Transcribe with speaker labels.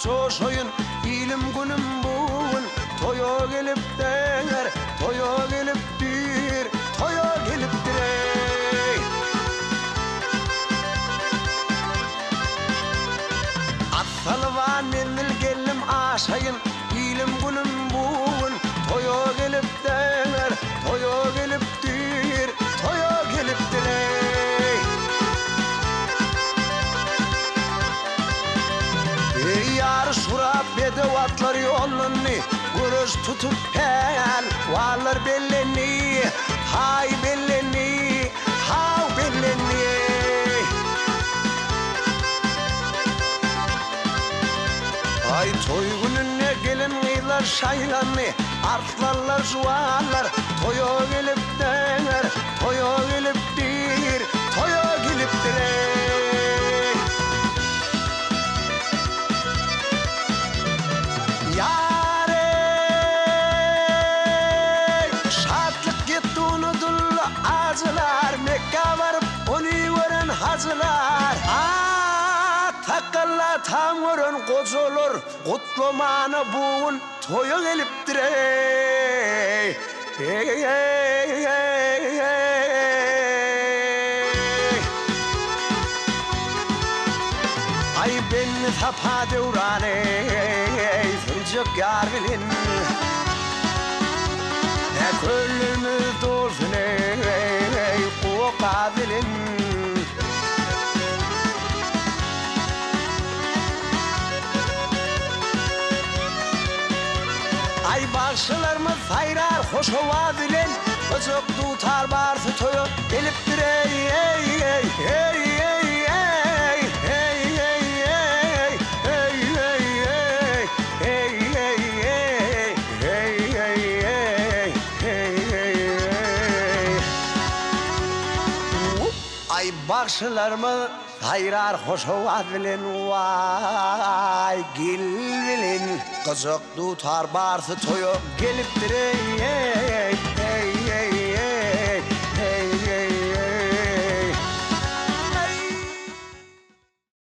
Speaker 1: çoşoyun ilim günüm bugün toyo gelip dener toyo gelipdir toyo gelipdir ey. Atsalvan menil gelim aşayın ilim günüm bugün toyo gelip dener toyo gelipdir toyo gelipdir ey. Yar şurap bedevatlar yolunu Gürüş tutup hel Varlar belleni Hay belleni Hav belleni Ay toy gününe gelin gıylar şaylanı Artlarlar juvarlar Toyo gelip dener Toyo gelipdir Toyo gelipdir ey. Hacılar takalla tamırın kocolur kutlamanı buğun toyu geliptir ey. Ay ben tapa devran ey Fırcık yar bilin Köllümüz dolsun ey Kuka bilin Ay başlarımız hayrar hoş ova bilen Özök tutar barsı toyu geliptir ey ey ey ey ey ey ey ey ey ey ey ey. Ay başlarımız hayrar hoş ova bilen vay gil bilen Kızık tutar barsı toyu geliptir ey ey ey.